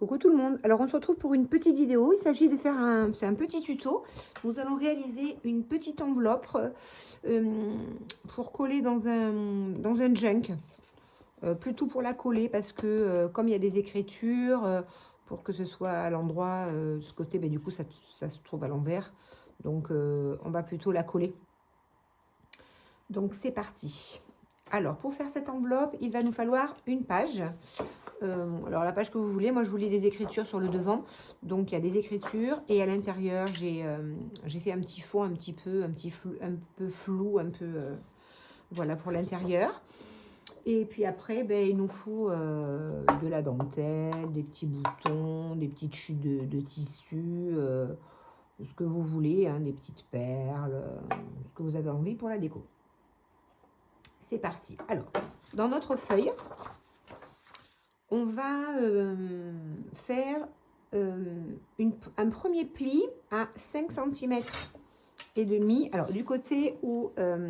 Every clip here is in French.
Coucou tout le monde. Alors on se retrouve pour une petite vidéo. Il s'agit de faire c'est un petit tuto. Nous allons réaliser une petite enveloppe pour coller dans un junk. Plutôt pour la coller parce que comme il y a des écritures, pour que ce soit à l'endroit, ce côté, ben, du coup ça se trouve à l'envers. Donc on va plutôt la coller. Donc c'est parti. Alors pour faire cette enveloppe, il va nous falloir une page. Alors la page que vous voulez, moi je vous lis des écritures sur le devant, donc il y a des écritures et à l'intérieur j'ai fait un petit fond un peu flou, voilà pour l'intérieur. Et puis après il nous faut de la dentelle, des petits boutons, des petites chutes de tissu, ce que vous voulez, hein, des petites perles, ce que vous avez envie pour la déco. C'est parti. Alors dans notre feuille, on va faire un premier pli à 5 cm et demi. Alors du côté où on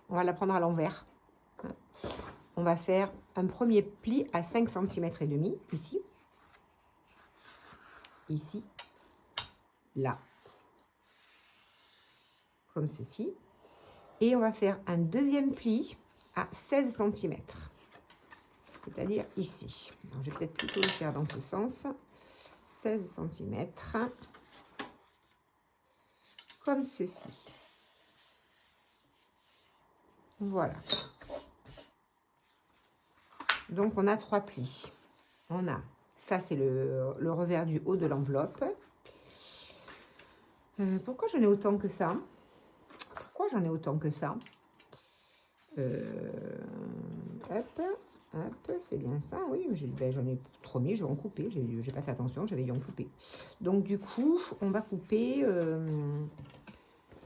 va la prendre à l'envers, on va faire un premier pli à 5 cm et demi ici, ici, là, comme ceci, et on va faire un deuxième pli à 16 cm. C'est-à-dire ici. Alors, je vais peut-être plutôt le faire dans ce sens. 16 cm. Comme ceci. Voilà. Donc, on a 3 plis. On a, ça c'est le revers du haut de l'enveloppe. Pourquoi j'en ai autant que ça? Pourquoi j'en ai autant que ça? Hop. Hop, c'est bien ça, oui, j'en ai trop mis, je vais en couper, j'ai pas fait attention, j'avais dû en couper. Donc du coup, on va couper,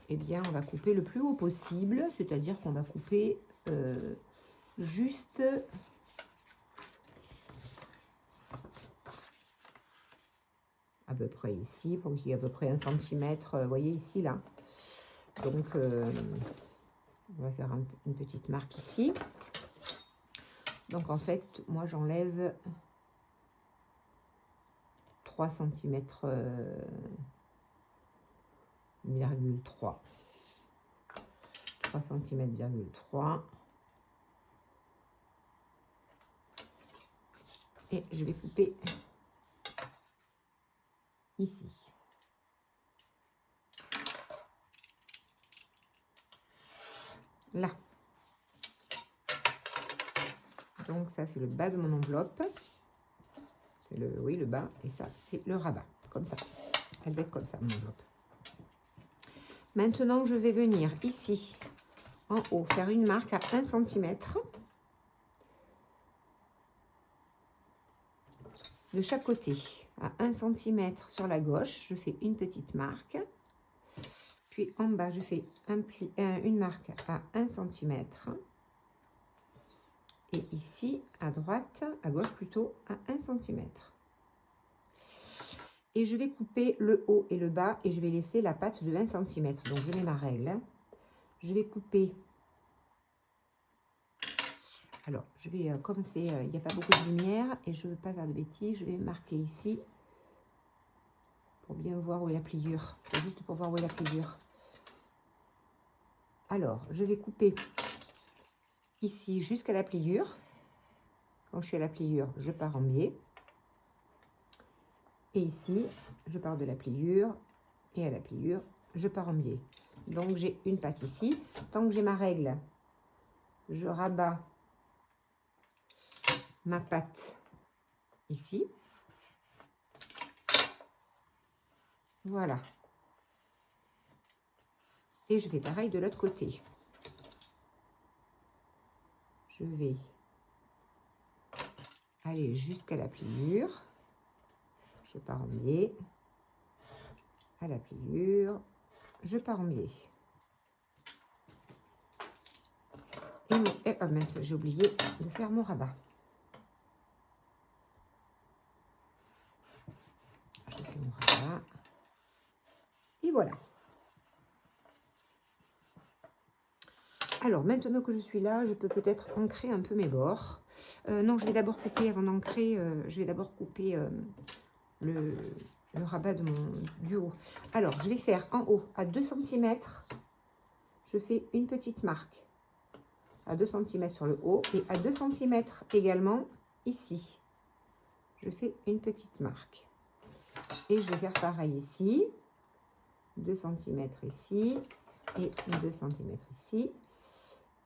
eh bien, on va couper le plus haut possible, c'est-à-dire qu'on va couper juste à peu près ici, pour qu'il y ait à peu près 1 cm, vous voyez ici, là. Donc, on va faire une petite marque ici. Donc en fait, moi j'enlève 3 cm, 3 cm,3. Et je vais couper ici. Là. Donc ça c'est le bas de mon enveloppe. Oui, le bas, et ça c'est le rabat, comme ça. Elle va être comme ça, mon enveloppe. Maintenant, je vais venir ici, en haut, faire une marque à 1 cm de chaque côté. À 1 cm sur la gauche, je fais une petite marque. Puis en bas, je fais une marque à 1 cm. Et ici, à droite, à gauche plutôt, à 1 cm. Et je vais couper le haut et le bas et je vais laisser la patte de 1 cm. Donc, je mets ma règle. Je vais couper. Alors, je vais, comme c'est, il n'y a pas beaucoup de lumière et je ne veux pas faire de bêtises, je vais marquer ici pour bien voir où est la pliure. C'est juste pour voir où est la pliure. Alors, je vais couper ici jusqu'à la pliure. Quand je suis à la pliure, je pars en biais. Et ici, je pars de la pliure et à la pliure, je pars en biais. Donc, j'ai une patte ici. Tant que j'ai ma règle, je rabats ma patte ici. Voilà. Et je fais pareil de l'autre côté. Je vais aller jusqu'à la pliure. Je pars en biais. À la pliure, je pars en biais. Et oh mince, j'ai oublié de faire mon rabat. Je fais mon rabat. Et voilà. Alors, maintenant que je suis là, je peux peut-être ancrer un peu mes bords. Non, je vais d'abord couper, avant d'ancrer, je vais d'abord couper le rabat du haut. Alors, je vais faire en haut, à 2 cm, je fais une petite marque. À 2 cm sur le haut et à 2 cm également ici. Je fais une petite marque. Et je vais faire pareil ici. 2 cm ici et 2 cm ici.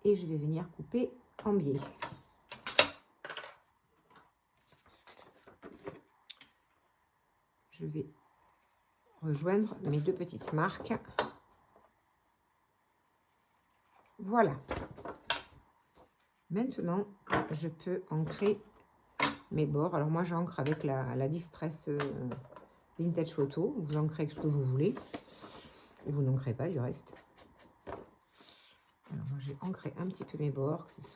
Et je vais venir couper en biais. Je vais rejoindre mes 2 petites marques. Voilà. Maintenant, je peux ancrer mes bords. Alors moi, j'ancre avec la Distress Vintage Photo. Vous ancrez avec ce que vous voulez. Ou vous n'ancrez pas du reste. Alors moi, j'ai ancré un petit peu mes bords, que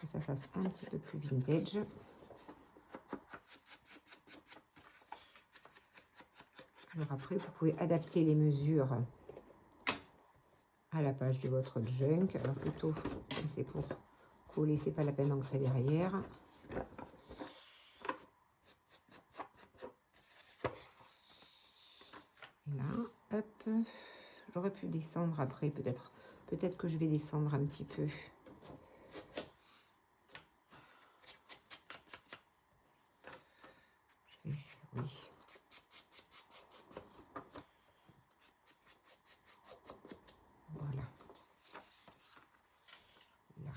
ça fasse un petit peu plus vintage. Alors après, vous pouvez adapter les mesures à la page de votre junk. Alors plutôt, c'est pour coller, c'est pas la peine d'ancrer derrière. Là, hop. J'aurais pu descendre après, peut-être que je vais descendre un petit peu. Oui. Voilà. Là.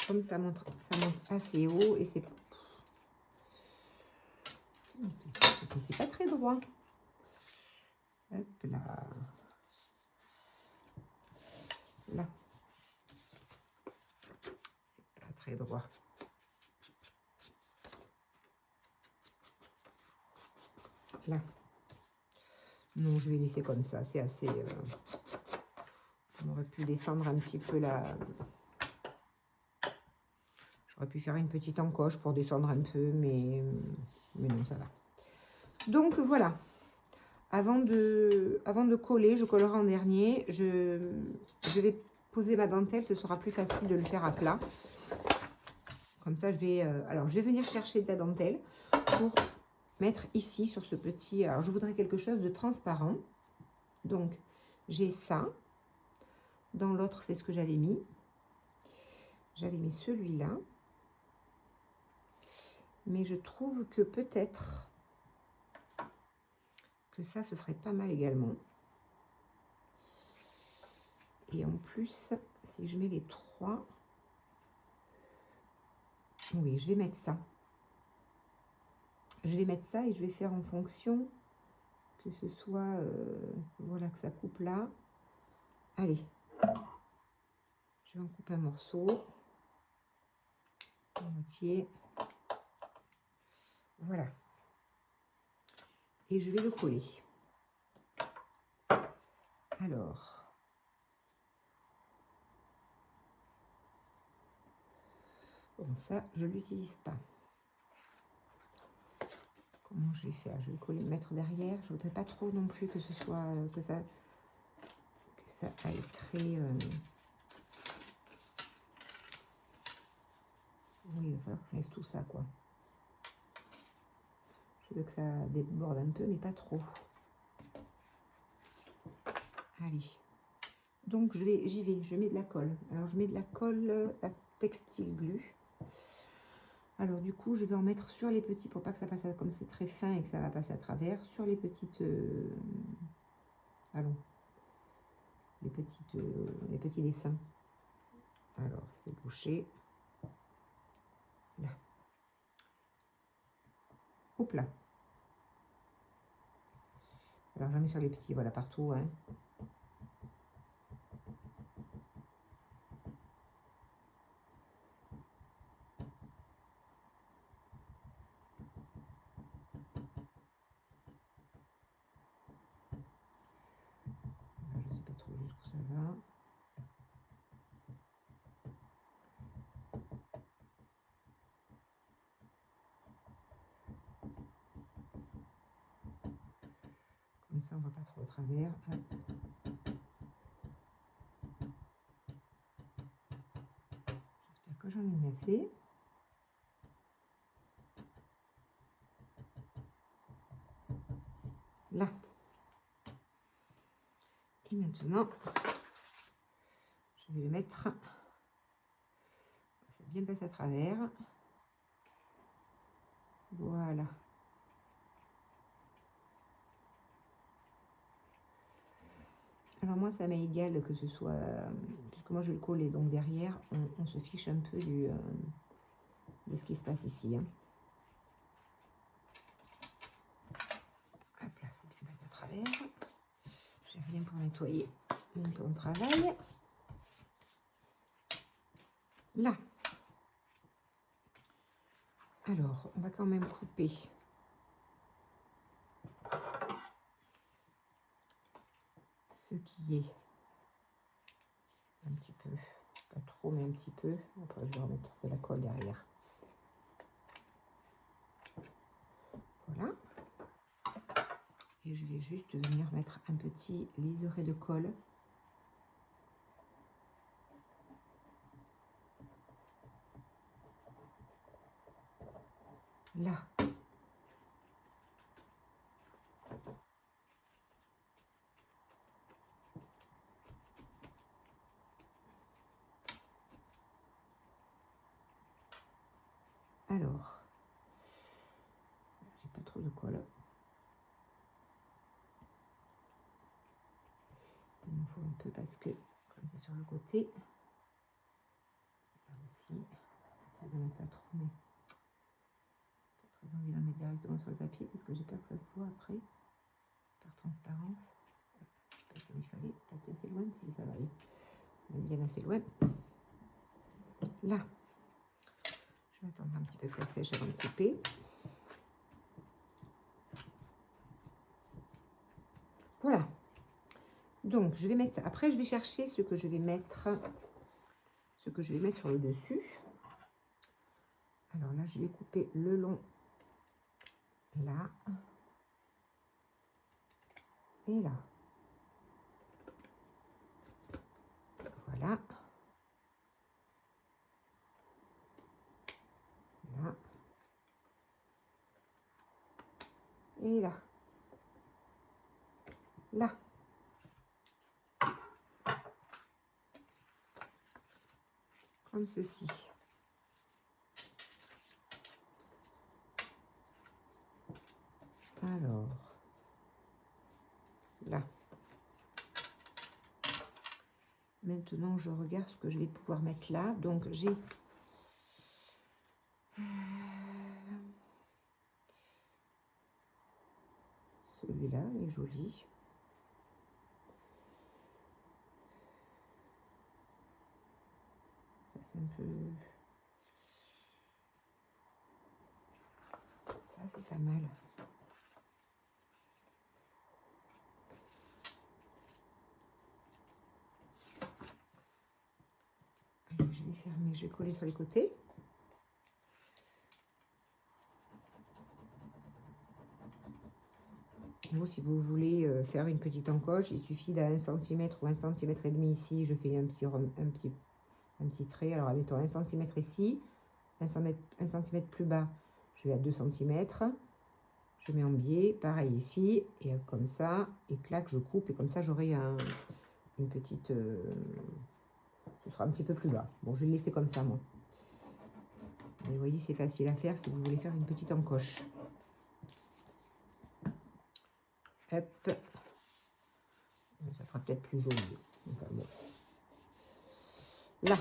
Comme ça monte assez haut et c'est pas très droit. Hop là. Là. C'est pas très droit. Là. Non, je vais laisser comme ça. C'est assez... on aurait pu descendre un petit peu là. J'aurais pu faire une petite encoche pour descendre un peu, mais non, ça va. Donc voilà. Avant de coller, je collerai en dernier. Je vais poser ma dentelle. Ce sera plus facile de le faire à plat. Comme ça, je vais venir chercher de la dentelle pour mettre ici sur ce petit... Alors, je voudrais quelque chose de transparent. Donc, j'ai ça. Dans l'autre, c'est ce que j'avais mis. J'avais mis celui-là. Mais je trouve que peut-être que ça, ce serait pas mal également. Et en plus, si je mets les 3... Oui, je vais mettre ça. Je vais mettre ça et je vais faire en fonction que ce soit... voilà, que ça coupe là. Allez. Je vais en couper un morceau. Moitié. Voilà. Et je vais le coller. Alors. Bon, ça, je ne l'utilise pas. Comment je vais faire? Je vais le coller, mettre derrière. Je voudrais pas trop non plus que ce soit... que ça aille très... Oui, il va falloir que je lève tout ça, quoi. Je veux que ça déborde un peu, mais pas trop. Allez. Donc, j'y vais. Je mets de la colle. Alors, je mets de la colle à textile glue. Alors, du coup, je vais en mettre sur les petits, pour pas que ça passe, comme c'est très fin et que ça va passer à travers, sur les petites... allons. Les petits dessins. Alors, c'est bouché. Là. Hop là. Alors, j'en mets sur les petits, voilà, partout. Hein. Je sais pas trop jusqu'où ça va. Comme ça, on va pas trop au travers. Hop. j'en ai mis assez. Là. Et maintenant, je vais le mettre, ça bien passe à travers. Voilà. Alors moi, ça m'est égal que ce soit, puisque moi je vais le coller, donc derrière, on se fiche un peu de ce qui se passe ici. Hein. Hop là, c'est bien passé à travers. J'ai rien pour nettoyer mon plan de travail. Là. Alors, on va quand même couper ce qui est un petit peu, pas trop, mais un petit peu. Après, je vais remettre de la colle derrière. Voilà. Et je vais juste venir mettre un petit liseré de colle. Là. Alors, j'ai pas trop de colle. Il me faut un peu parce que, comme c'est sur le côté, là aussi, ça ne met pas trop, mais pas très envie d'en mettre directement sur le papier parce que j'ai peur que ça se voit après, par transparence. Je sais pas comme il fallait, peut-être assez loin, si ça va aller. Bien assez loin. Là, je vais attendre un petit peu que ça sèche avant de couper. Voilà. Donc, je vais mettre ça. Après, je vais chercher ce que je vais mettre sur le dessus. Alors là, je vais couper le long là et là. Voilà. Là. Et là. Là. Comme ceci. Alors, là. Maintenant, je regarde ce que je vais pouvoir mettre là. Donc, j'ai celui-là, il est joli. Ça, c'est un peu... Ça, c'est pas mal. Alors, je vais fermer, je vais coller sur les côtés. Vous, si vous voulez faire une petite encoche, il suffit d'un centimètre ou 1,5 cm ici. Je fais un petit trait. Alors, mettons 1 cm ici, 1 cm plus bas, je vais à 2 cm. Je mets en biais, pareil ici, et comme ça, et clac, je coupe, et comme ça, j'aurai une petite... ce sera un petit peu plus bas. Bon, je vais le laisser comme ça, moi. Mais vous voyez, c'est facile à faire si vous voulez faire une petite encoche. Hop. Ça fera peut-être plus joli. Enfin, bon. Là.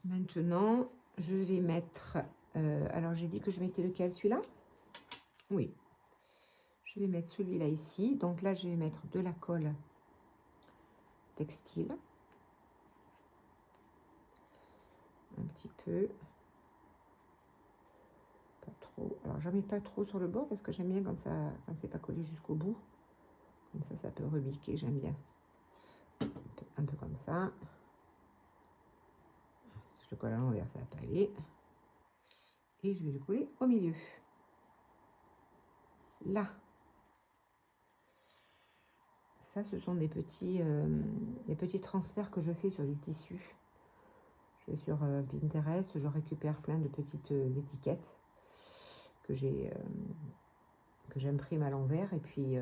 Maintenant, je vais mettre... alors, j'ai dit que je mettais lequel, celui-là? Oui. Je vais mettre celui-là ici. Donc là, je vais mettre de la colle textile. Un petit peu. Pas trop. Alors, j'en mets pas trop sur le bord parce que j'aime bien quand c'est pas collé jusqu'au bout. Comme ça peut rebiquer, j'aime bien. Un peu comme ça. Si je le colle à l'envers, ça va pas aller. Et je vais le coller au milieu. Là. Ça, ce sont des petits transferts que je fais sur du tissu. Je vais sur Pinterest, je récupère plein de petites étiquettes que j'imprime à l'envers et puis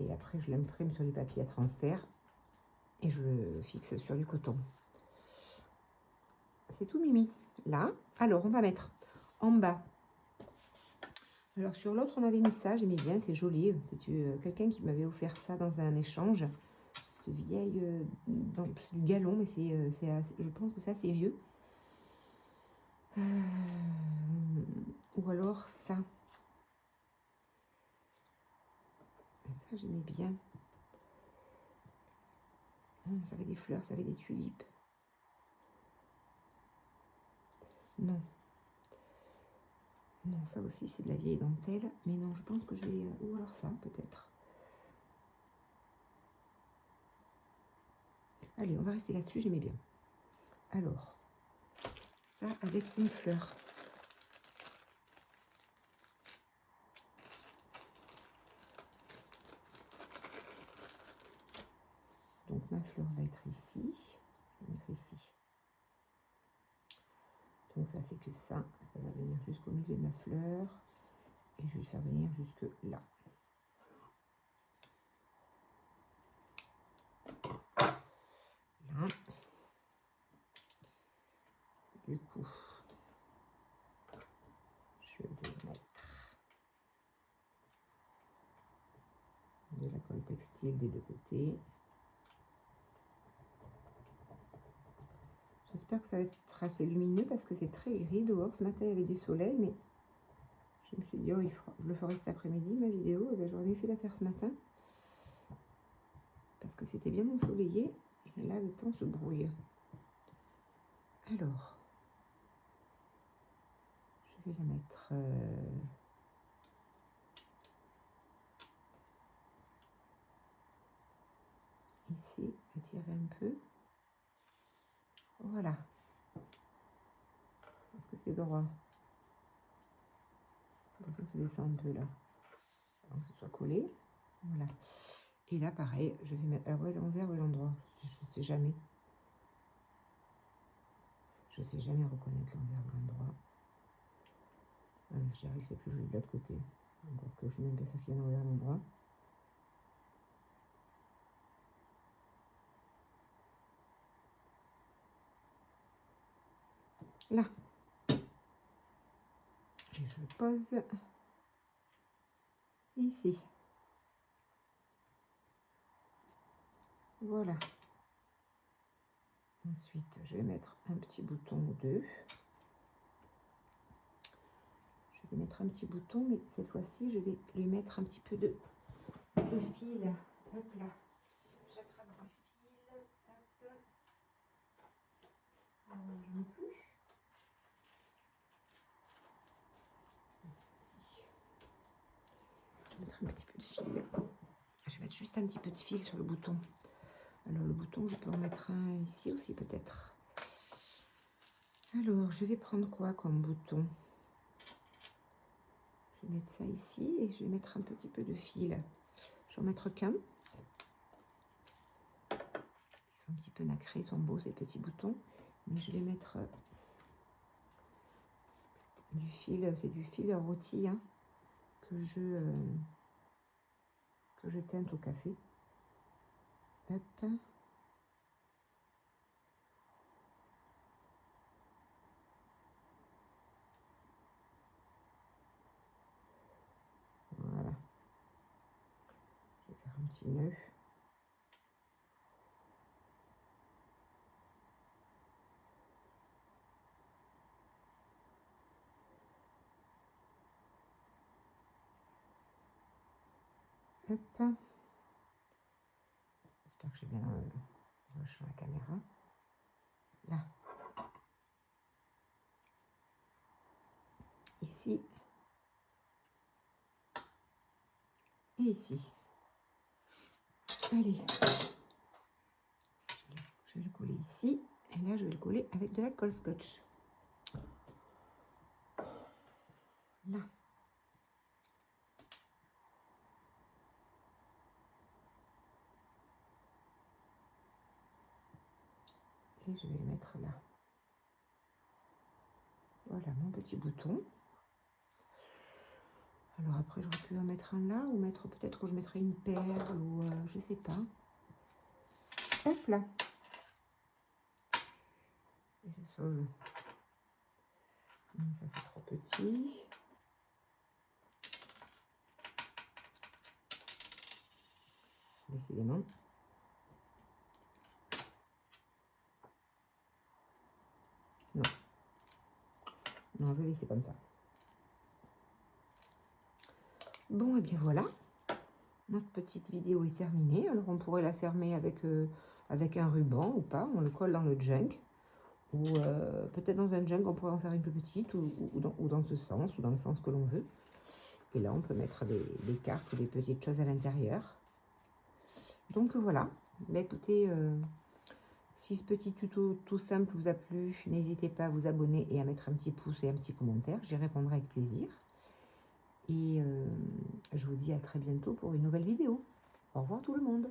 et après je l'imprime sur du papier à transfert et je le fixe sur du coton. C'est tout mimi. Là, alors on va mettre en bas. Alors sur l'autre on avait mis ça, j'aimais bien, c'est joli. C'est quelqu'un qui m'avait offert ça dans un échange. Cette vieille, c'est du galon, mais je pense que c'est assez vieux. Ou alors ça. Ça j'aimais bien. Ça avait des fleurs, ça avait des tulipes. Non. Non, ça aussi c'est de la vieille dentelle. Mais non, je pense que je vais... Ou alors ça, peut-être. Allez, on va rester là-dessus, j'aimais bien. Alors, ça avec une fleur. Donc ma fleur va être ici. Je vais mettre ici. Donc ça fait que ça va venir jusqu'au milieu de ma fleur. Et je vais le faire venir jusque là. Là. Du coup, je vais mettre de la colle textile des deux côtés. J'espère que ça va être assez lumineux parce que c'est très gris dehors. Ce matin, il y avait du soleil, mais je me suis dit, oh, je le ferai cet après-midi, ma vidéo. Et ben, j'aurais mieux fait la faire ce matin parce que c'était bien ensoleillé. Et là, le temps se brouille. Alors, je vais la mettre... ici, étirer un peu. Voilà. Est-ce que c'est droit? Comme ça, ça descend un peu là. Avant que ce soit collé. Voilà. Et là, pareil, je vais mettre... Alors, ouais, l'envers ou l'endroit? Je ne sais jamais. Je ne sais jamais reconnaître l'envers ou l'endroit. Je dirais que c'est plus joli de l'autre côté. Encore que je suis même pas sûre qu'il y a un envers l'endroit. Là. Et je pose ici. Voilà. Ensuite, je vais mettre un petit bouton ou deux. Je vais mettre un petit bouton, mais cette fois-ci, je vais lui mettre un petit peu de fil. Hop là. J'attrape du fil. Hop. Je n'ai plus. Ici. Je vais mettre un petit peu de fil. Je vais mettre juste un petit peu de fil sur le bouton. Alors le bouton, je peux en mettre un ici aussi peut-être. Alors, je vais prendre quoi comme bouton? Je vais mettre ça ici et je vais mettre un petit peu de fil. Je vais en mettre qu'un. Ils sont un petit peu nacrés, ils sont beaux ces petits boutons. Mais je vais mettre du fil, c'est du fil rôti hein, que je teinte au café. Hop. Voilà. Je vais faire un petit nœud. Hop. J'espère que j'ai bien sur la caméra. Là. Ici. Et ici. Allez. Je vais le coller ici. Et là, je vais le coller avec de la colle scotch. Là. Et je vais le mettre là. Voilà mon petit bouton. Alors après, j'aurais pu en mettre un là ou mettre, peut-être que je mettrais une perle ou je sais pas. Hop là. Et ça sauve. Non, ça c'est trop petit. Décidément. Non. Non, je vais laisser comme ça. Bon, et bien voilà. Notre petite vidéo est terminée. Alors on pourrait la fermer avec un ruban ou pas. On le colle dans le junk. Ou peut-être dans un junk, on pourrait en faire une plus petite ou dans ce sens, ou dans le sens que l'on veut. Et là, on peut mettre des cartes ou des petites choses à l'intérieur. Donc voilà. Mais écoutez, si ce petit tuto tout simple vous a plu, n'hésitez pas à vous abonner et à mettre un petit pouce et un petit commentaire. J'y répondrai avec plaisir. Et je vous dis à très bientôt pour une nouvelle vidéo. Au revoir tout le monde.